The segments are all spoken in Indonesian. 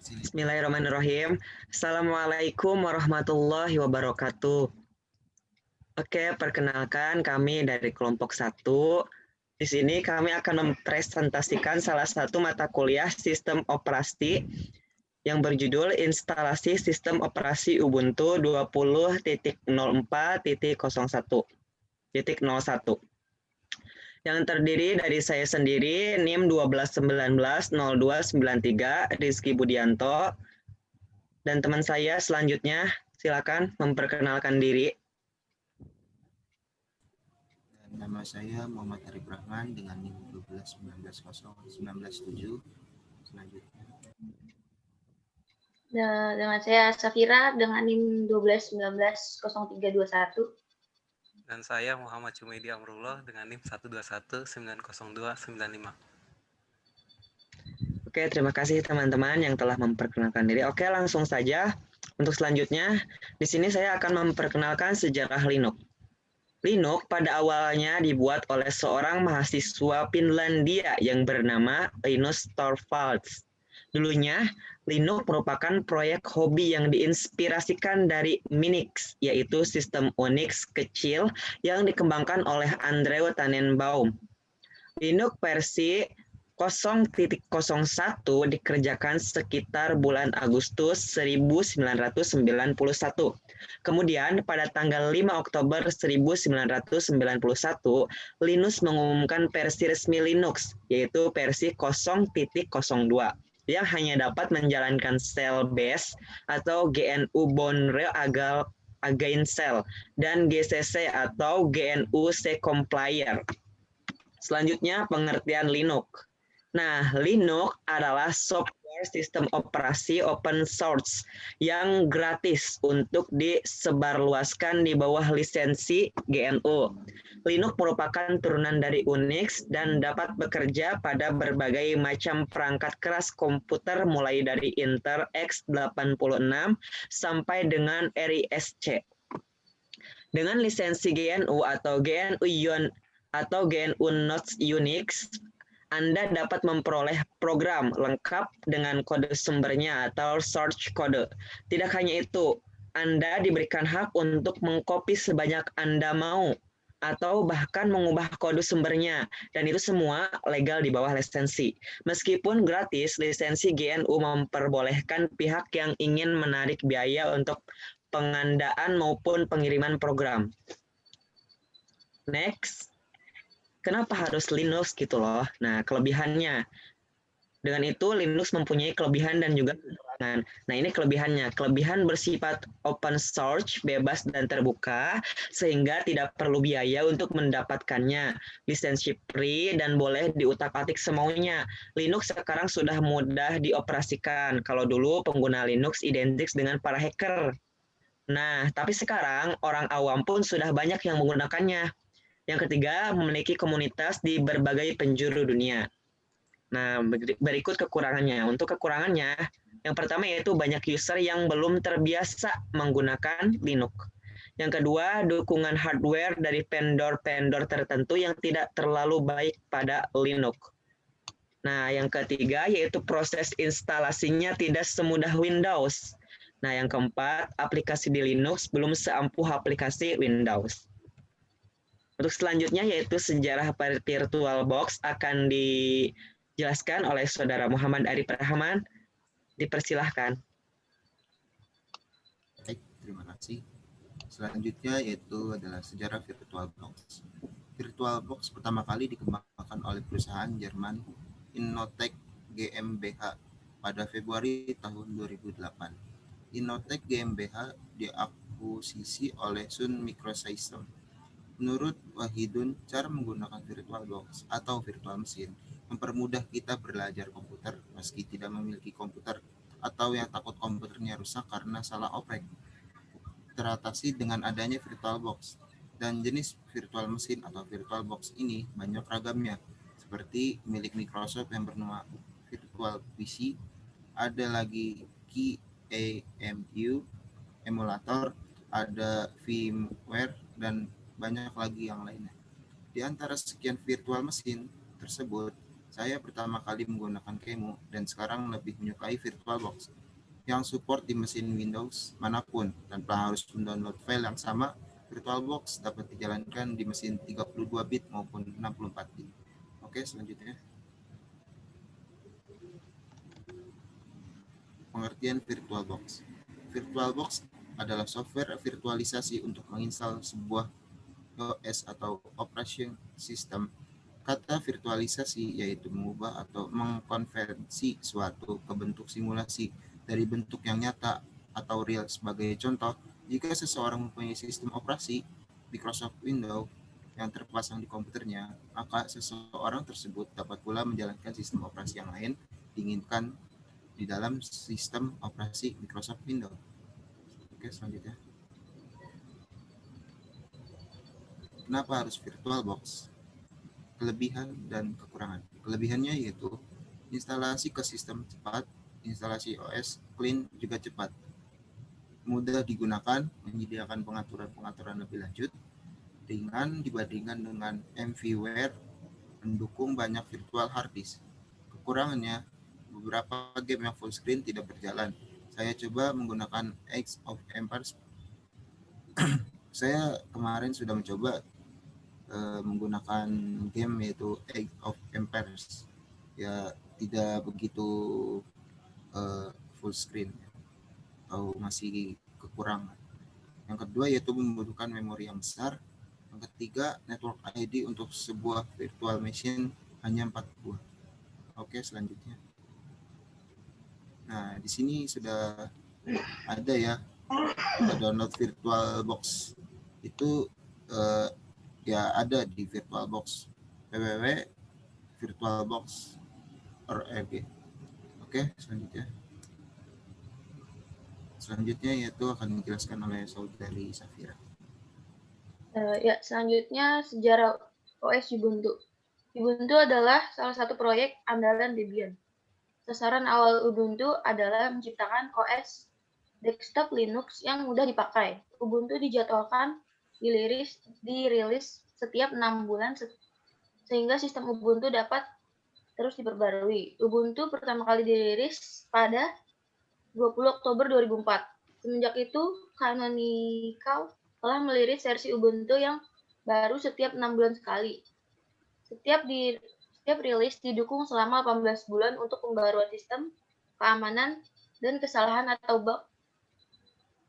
Bismillahirrahmanirrahim. Assalamualaikum warahmatullahi wabarakatuh. Oke, perkenalkan kami dari kelompok 1. Di sini kami akan mempresentasikan salah satu mata kuliah sistem operasi yang berjudul Instalasi Sistem Operasi Ubuntu 20.04.01.01 yang terdiri dari saya sendiri, NIM 12190293, Rizky Budianto, dan teman saya selanjutnya, silakan memperkenalkan diri. Dan nama saya Muhammad Arif Rahman dengan NIM 12190197. Selanjutnya. Dengan saya Safira dengan NIM 12190321. Dan saya Muhammad Jumaidi Amrullah dengan NIM 121902995. Oke, terima kasih teman-teman yang telah memperkenalkan diri. Oke, langsung saja. Untuk selanjutnya, di sini saya akan memperkenalkan sejarah Linux. Linux pada awalnya dibuat oleh seorang mahasiswa Finlandia yang bernama Linus Torvalds. Dulunya, Linux merupakan proyek hobi yang diinspirasikan dari Minix, yaitu sistem Unix kecil yang dikembangkan oleh Andrew Tannenbaum. Linux versi 0.01 dikerjakan sekitar bulan Agustus 1991. Kemudian pada tanggal 5 Oktober 1991, Linus mengumumkan versi resmi Linux, yaitu versi 0.02, yang hanya dapat menjalankan Shell Base atau GNU Bourne Against Shell dan GCC atau GNU C Compiler. Selanjutnya pengertian Linux. Nah, Linux adalah software sistem operasi open source yang gratis untuk disebarluaskan di bawah lisensi GNU. Linux merupakan turunan dari Unix dan dapat bekerja pada berbagai macam perangkat keras komputer mulai dari Intel x86 sampai dengan RISC. Dengan lisensi GNU atau GNU Notes Unix, Anda dapat memperoleh program lengkap dengan kode sumbernya atau source code. Tidak hanya itu, Anda diberikan hak untuk mengcopy sebanyak Anda mau, atau bahkan mengubah kode sumbernya, dan itu semua legal di bawah lisensi. Meskipun gratis, lisensi GNU memperbolehkan pihak yang ingin menarik biaya untuk pengandaan maupun pengiriman program. Next. Kenapa harus Linux gitu loh? Nah, kelebihannya. Dengan itu, Linux mempunyai kelebihan dan juga kekurangan. Nah, ini kelebihannya. Kelebihan bersifat open source, bebas dan terbuka, sehingga tidak perlu biaya untuk mendapatkannya. Lisensi free dan boleh diutak-atik semaunya. Linux sekarang sudah mudah dioperasikan. Kalau dulu pengguna Linux identik dengan para hacker. Nah, tapi sekarang orang awam pun sudah banyak yang menggunakannya. Yang ketiga, memiliki komunitas di berbagai penjuru dunia. Nah, berikut kekurangannya. Untuk kekurangannya, yang pertama yaitu banyak user yang belum terbiasa menggunakan Linux. Yang kedua, dukungan hardware dari vendor-vendor tertentu yang tidak terlalu baik pada Linux. Nah, yang ketiga yaitu proses instalasinya tidak semudah Windows. Nah, yang keempat, aplikasi di Linux belum seampuh aplikasi Windows. Untuk selanjutnya yaitu sejarah VirtualBox akan dijelaskan oleh Saudara Muhammad Arif Rahman. Dipersilahkan. Baik, terima kasih. Selanjutnya yaitu adalah sejarah VirtualBox. VirtualBox pertama kali dikembangkan oleh perusahaan Jerman Innotech GmbH pada Februari tahun 2008. Innotech GmbH diakuisisi oleh Sun Microsystems. Menurut Wahidun, cara menggunakan VirtualBox atau virtual machine mempermudah kita belajar komputer meski tidak memiliki komputer atau yang takut komputernya rusak karena salah oprek. Teratasi dengan adanya VirtualBox dan jenis virtual machine atau VirtualBox ini banyak ragamnya, seperti milik Microsoft yang bernama Virtual PC, ada lagi QEMU, emulator, ada VMware, dan banyak lagi yang lainnya. Di antara sekian virtual mesin tersebut, Saya pertama kali menggunakan QEMU dan sekarang lebih menyukai VirtualBox yang support di mesin Windows manapun tanpa harus mendownload file yang sama. VirtualBox dapat dijalankan di mesin 32 bit maupun 64 bit. Oke, selanjutnya. Pengertian VirtualBox. VirtualBox adalah software virtualisasi untuk menginstal sebuah OS atau operation system. Kata virtualisasi yaitu mengubah atau mengkonversi suatu ke bentuk simulasi dari bentuk yang nyata atau real. Sebagai contoh, jika seseorang mempunyai sistem operasi Microsoft Windows yang terpasang di komputernya, maka seseorang tersebut dapat pula menjalankan sistem operasi yang lain diinginkan di dalam sistem operasi Microsoft Windows. Oke, selanjutnya. Kenapa harus VirtualBox? Kelebihan dan kekurangan. Kelebihannya yaitu instalasi ke sistem cepat, instalasi OS clean juga cepat, mudah digunakan, menyediakan pengaturan-pengaturan lebih lanjut, ringan dibandingkan dengan MVware, mendukung banyak virtual hard disk. Kekurangannya, beberapa game yang full screen tidak berjalan. Saya coba menggunakan Age of Empires. Saya kemarin sudah mencoba menggunakan game yaitu Age of Empires. Ya tidak begitu full screen atau masih kekurangan. Yang kedua yaitu membutuhkan memori yang besar. Yang ketiga, network ID untuk sebuah virtual machine hanya 4 buah. Oke, selanjutnya. Nah, di sini sudah ada ya, download VirtualBox. Itu ya ada di VirtualBox www.virtualbox.org. Oke, selanjutnya. Selanjutnya yaitu akan dijelaskan oleh saudari Safira. Ya, selanjutnya sejarah OS Ubuntu. Ubuntu adalah salah satu proyek andalan Debian. Sasaran awal Ubuntu adalah menciptakan OS desktop Linux yang mudah dipakai. Ubuntu dijadwalkan dirilis setiap 6 bulan sehingga sistem Ubuntu dapat terus diperbarui. Ubuntu pertama kali dirilis pada 20 Oktober 2004. Semenjak itu, Canonical telah meliris versi Ubuntu yang baru setiap 6 bulan sekali. Setiap rilis didukung selama 18 bulan untuk pembaruan sistem, keamanan, dan kesalahan atau bug.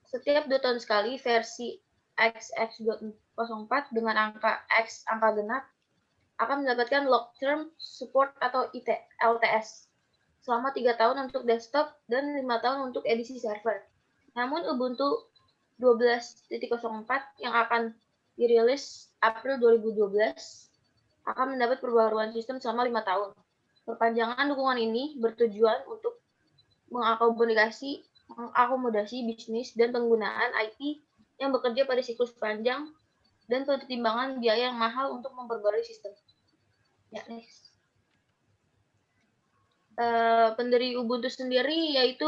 Setiap 2 tahun sekali, versi XX.04 dengan angka X angka genap akan mendapatkan long-term support atau LTS selama 3 tahun untuk desktop dan 5 tahun untuk edisi server. Namun Ubuntu 12.04 yang akan dirilis April 2012 akan mendapat perbaruan sistem selama 5 tahun. Perpanjangan dukungan ini bertujuan untuk mengakomodasi bisnis dan penggunaan IT yang bekerja pada siklus panjang dan pertimbangan biaya yang mahal untuk memperbarui sistem. Ya, next. Pendiri Ubuntu sendiri yaitu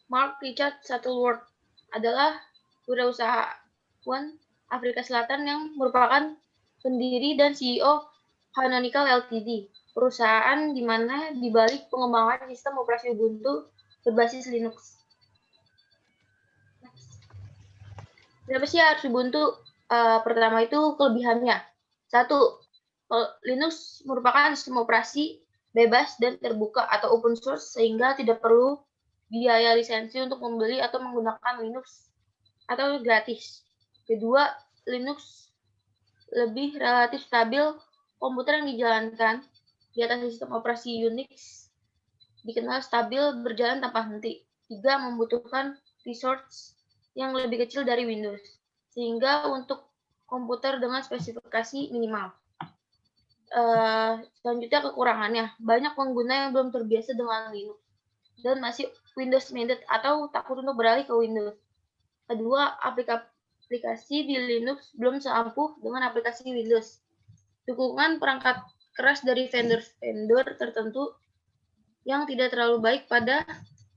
Mark Richard Shuttleworth adalah wirausahawan Afrika Selatan yang merupakan pendiri dan CEO Canonical Ltd, perusahaan di mana di balik pengembangan sistem operasi Ubuntu berbasis Linux. Kenapa sih harus Ubuntu? Pertama itu kelebihannya. 1. Linux merupakan sistem operasi bebas dan terbuka atau open source sehingga tidak perlu biaya lisensi untuk membeli atau menggunakan Linux atau gratis. Kedua, Linux lebih relatif stabil. Komputer yang dijalankan di atas sistem operasi Unix dikenal stabil berjalan tanpa henti. 3. Membutuhkan resource yang lebih kecil dari Windows, sehingga untuk komputer dengan spesifikasi minimal. Selanjutnya kekurangannya, banyak pengguna yang belum terbiasa dengan Linux dan masih Windows minded atau takut untuk beralih ke Windows. Kedua, aplikasi di Linux belum seampuh dengan aplikasi Windows. Dukungan perangkat keras dari vendor tertentu yang tidak terlalu baik pada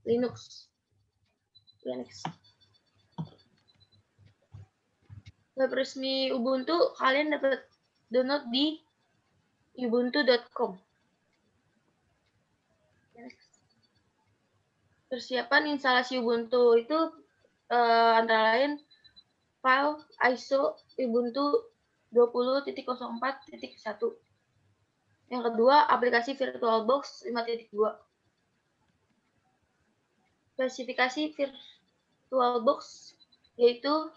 Linux. Web resmi Ubuntu kalian dapat download di ubuntu.com. Persiapan instalasi Ubuntu itu antara lain file ISO Ubuntu 20.04.1. Yang kedua, aplikasi VirtualBox 5.2. Spesifikasi VirtualBox yaitu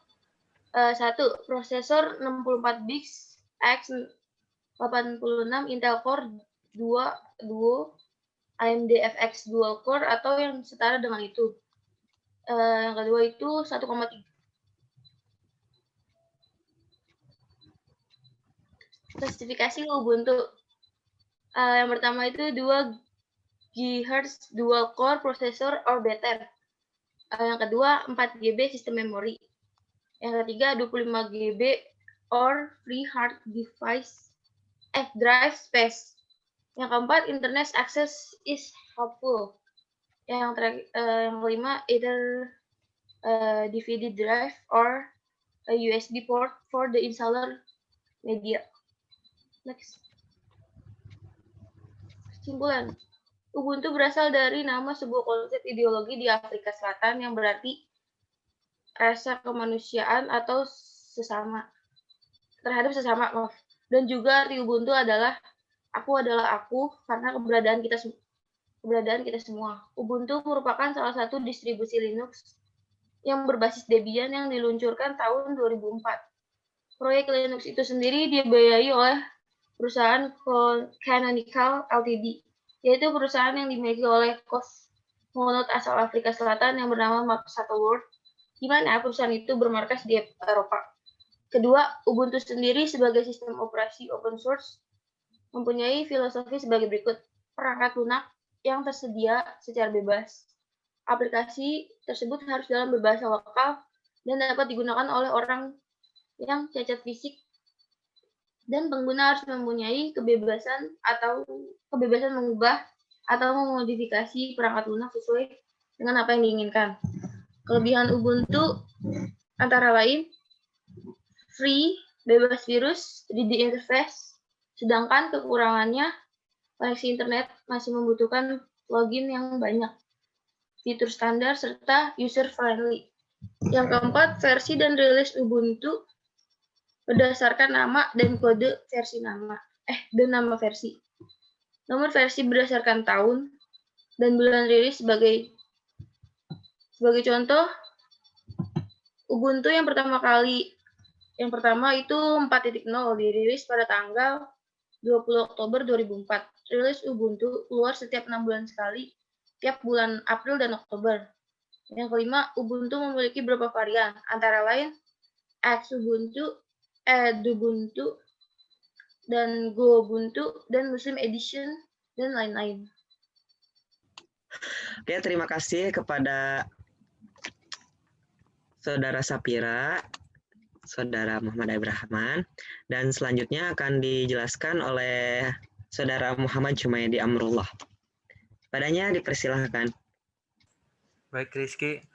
1. Prosesor 64 bits x86 Intel Core 2 Duo AMD FX Dual Core atau yang setara dengan itu. Yang kedua itu 1,3. Spesifikasi Ubuntu. Yang pertama itu 2 GHz Dual Core Processor or better. Yang kedua 4 GB sistem memori. Yang ketiga 25 GB or free hard drive space. Yang keempat, internet access is helpful. Yang kelima, either DVD drive or a USB port for the installer media. Next. Kesimpulan. Ubuntu berasal dari nama sebuah konsep ideologi di Afrika Selatan yang berarti rasa kemanusiaan atau terhadap sesama, maaf. Dan juga arti Ubuntu adalah aku adalah aku karena keberadaan kita semua. Ubuntu merupakan salah satu distribusi Linux yang berbasis Debian yang diluncurkan tahun 2004. Proyek Linux itu sendiri dibiayai oleh perusahaan Canonical Ltd, yaitu perusahaan yang dimiliki oleh kosmonaut asal Afrika Selatan yang bernama Mark Shuttleworth, di mana perusahaan itu bermarkas di Eropa. Kedua, Ubuntu sendiri sebagai sistem operasi open source mempunyai filosofi sebagai berikut. Perangkat lunak yang tersedia secara bebas. Aplikasi tersebut harus dalam berbahasa lokal dan dapat digunakan oleh orang yang cacat fisik, dan pengguna harus mempunyai kebebasan mengubah atau memodifikasi perangkat lunak sesuai dengan apa yang diinginkan. Kelebihan Ubuntu antara lain free, bebas virus, ready interface, sedangkan kekurangannya koneksi internet masih membutuhkan login yang banyak, fitur standar, serta user-friendly. Yang keempat, versi dan rilis Ubuntu berdasarkan nama dan kode versi dan nama versi. Nomor versi berdasarkan tahun dan bulan rilis sebagai contoh, Ubuntu yang pertama itu 4.0 dirilis pada tanggal 20 Oktober 2004. Rilis Ubuntu keluar setiap 6 bulan sekali, tiap bulan April dan Oktober. Yang kelima, Ubuntu memiliki beberapa varian, antara lain Xubuntu, Edubuntu, dan GoUbuntu, dan Muslim Edition, dan lain-lain. Oke, terima kasih kepada Saudara Sapira, Saudara Muhammad Ibrahman, dan selanjutnya akan dijelaskan oleh Saudara Muhammad Jumaidi Amrullah. Padanya dipersilahkan. Baik Rizky,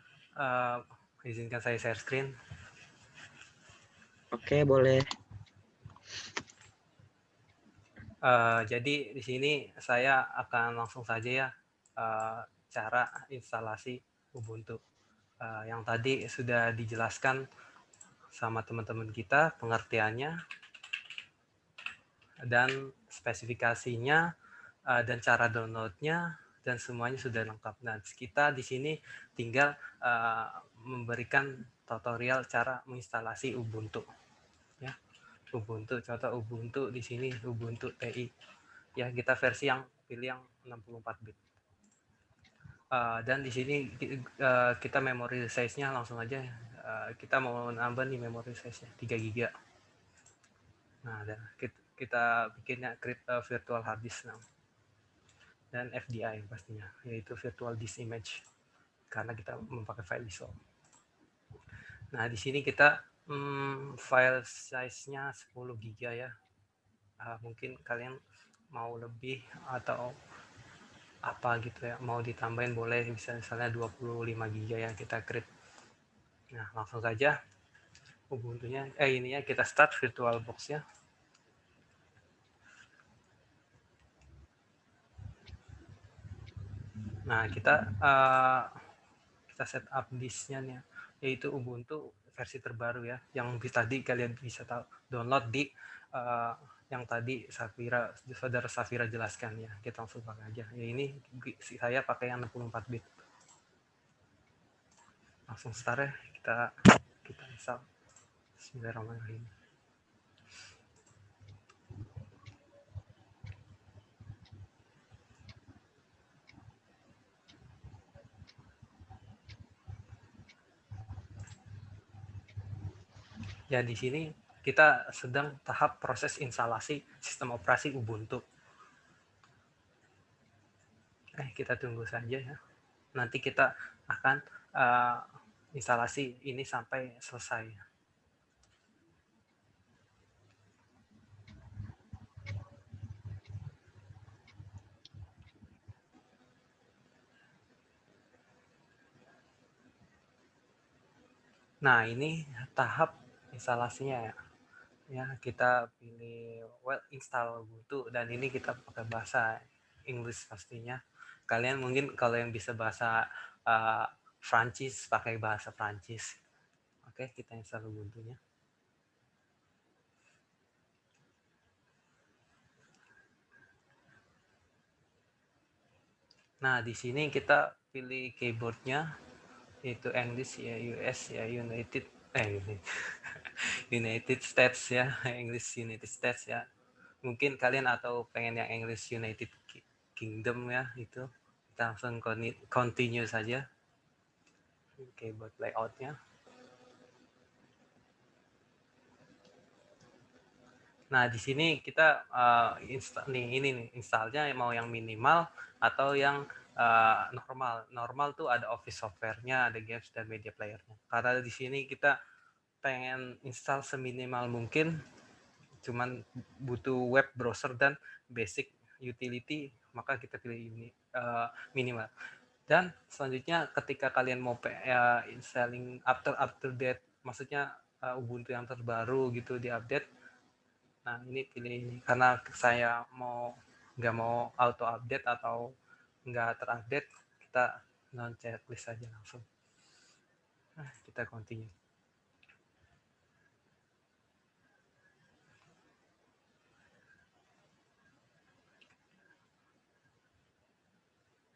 izinkan saya share screen. Oke, boleh. Jadi di sini saya akan langsung saja ya cara instalasi Ubuntu. Yang tadi sudah dijelaskan sama teman-teman kita pengertiannya dan spesifikasinya dan cara downloadnya dan semuanya sudah lengkap. Nah, kita di sini tinggal memberikan tutorial cara menginstalasi Ubuntu. Ya, Ubuntu, contoh Ubuntu di sini Ubuntu TI. Ya, kita versi yang pilih yang 64 bit. Dan di sini kita memory size-nya langsung aja. Kita mau nambah nih memory size-nya 3 GB. Nah, dan kita bikinnya virtual hard disk now. Dan FDI pastinya, yaitu virtual disk image, karena kita memakai file ISO. Nah, di sini kita file size-nya 10 GB ya. Mungkin kalian mau lebih atau apa gitu ya, mau ditambahin boleh, bisa misalnya 25 GB ya, kita create. Nah, langsung saja Ubuntunya, ini ya, kita start VirtualBox ya. Nah, kita setup disknya nih, yaitu Ubuntu versi terbaru ya, yang tadi kalian bisa download di yang tadi saudara Safira jelaskan ya. Kita langsung pakai aja. Ya ini saya pakai yang 64 bit. Langsung start ya, kita install. Bismillahirrahmanirrahim. Ya, di sini kita sedang tahap proses instalasi sistem operasi Ubuntu. Kita tunggu saja ya. Nanti kita akan instalasi ini sampai selesai. Nah, ini tahap instalasinya ya. Ya, kita pilih install Ubuntu, dan ini kita pakai bahasa Inggris pastinya. Kalian mungkin kalau yang bisa bahasa Prancis pakai bahasa Prancis. Oke, kita install Ubuntunya. Nah, di sini kita pilih keyboardnya, yaitu English ya, US ya, United States ya, English United States ya. Mungkin kalian atau pengen yang English United Kingdom ya, itu kita langsung continue saja. Keyboard layoutnya. Nah, di sini kita installnya mau yang minimal atau yang normal. Normal tuh ada Office software-nya, ada games dan media player-nya. Karena di sini kita pengen install seminimal mungkin, cuman butuh web browser dan basic utility, maka kita pilih ini minimal. Dan selanjutnya ketika kalian mau installing update, maksudnya Ubuntu yang terbaru gitu di update. Nah, ini pilih ini karena saya nggak mau auto update atau nggak terupdate, kita non checklist aja langsung. Nah, kita continue.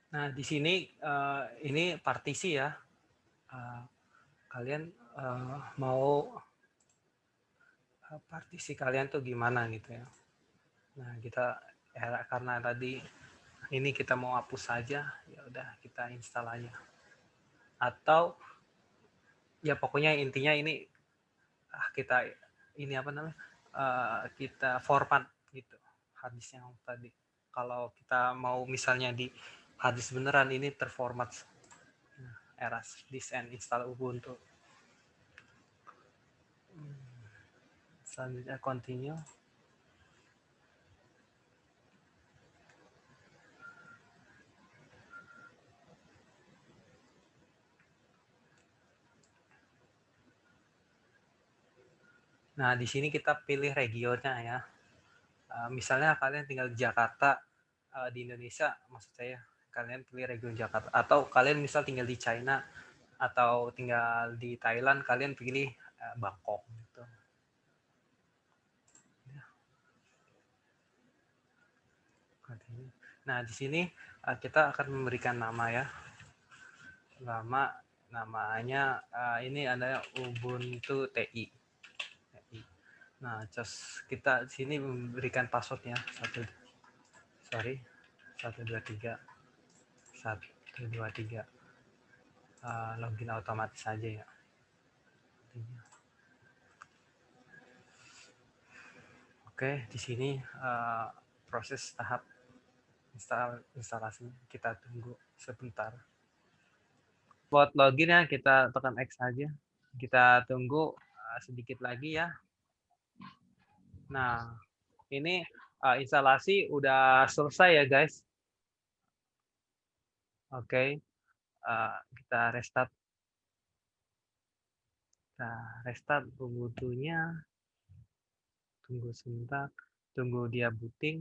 Nah, di sini ini partisi ya. Kalian mau partisi kalian tuh gimana gitu ya. Nah, kita karena tadi ini kita mau hapus saja, ya udah kita install aja. Atau ya pokoknya intinya ini kita ini apa namanya? Kita format gitu harddisk yang tadi. Kalau kita mau misalnya di harddisk beneran, ini terformat eras disk and install Ubuntu. Selanjutnya continue. Nah, di sini kita pilih regionnya ya. Misalnya kalian tinggal di Jakarta, di Indonesia maksud saya, kalian pilih region Jakarta. Atau kalian misal tinggal di China atau tinggal di Thailand, kalian pilih Bangkok gitu. Nah, di sini kita akan memberikan nama ya. Namanya ini ada Ubuntu TI. Nah, kita di sini memberikan passwordnya 123 login otomatis saja ya. Oke, di sini proses tahap instalasi kita tunggu sebentar. Buat login ya, kita tekan X saja. Kita tunggu sedikit lagi ya. Nah, ini instalasi udah selesai ya guys. Oke, kita restart. Nah, restart Ubuntu-nya. Tunggu sebentar, tunggu dia booting.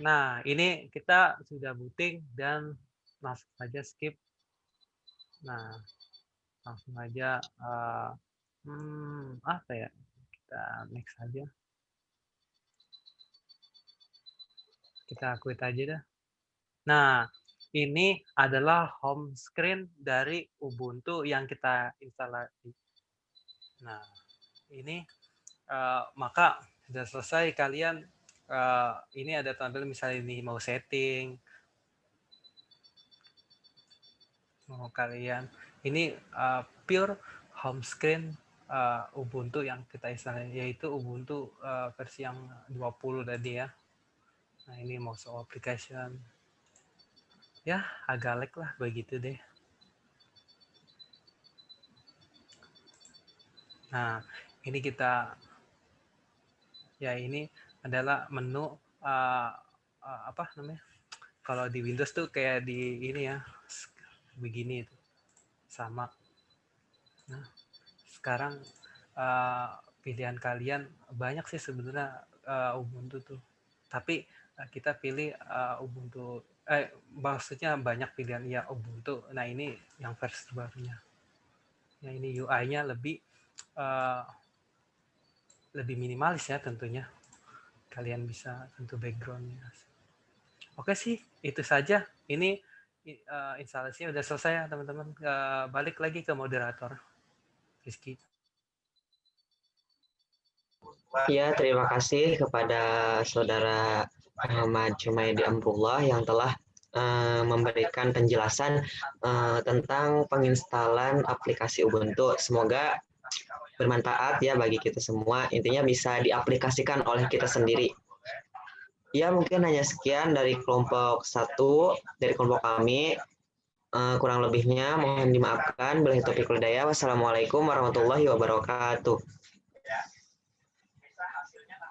Nah, ini kita sudah booting dan langsung saja skip. Nah, langsung aja apa ya? Kita next aja. Kita quit aja dah. Nah, ini adalah home screen dari Ubuntu yang kita instalasi. Nah, ini maka sudah selesai kalian. Ini ada tampil misalnya ini mau setting, mau kalian ini pure home screen Ubuntu yang kita instalasi, yaitu Ubuntu versi yang 20 tadi ya. Nah, ini mau soal application ya agak lag lah begitu deh. Nah, ini kita ya ini adalah menu apa namanya? Kalau di Windows tuh kayak di ini ya, begini itu sama. Nah, sekarang pilihan kalian banyak sih sebenarnya Ubuntu tuh. Tapi kita pilih Ubuntu. Maksudnya banyak pilihan ya Ubuntu. Nah, ini yang versi barunya. Ya, ini UI-nya lebih minimalis ya tentunya. Kalian bisa tentu background-nya. Oke sih, itu saja. Ini instalasinya udah selesai ya teman-teman. Balik lagi ke moderator. Rizky. Ya, terima kasih kepada Saudara Muhammad Jumaidi Amrullah yang telah memberikan penjelasan tentang penginstalan aplikasi Ubuntu. Semoga bermanfaat ya bagi kita semua. Intinya bisa diaplikasikan oleh kita sendiri. Ya, mungkin hanya sekian dari kelompok 1, dari kelompok kami. Kurang lebihnya mohon dimaafkan. Wassalamualaikum warahmatullahi wabarakatuh.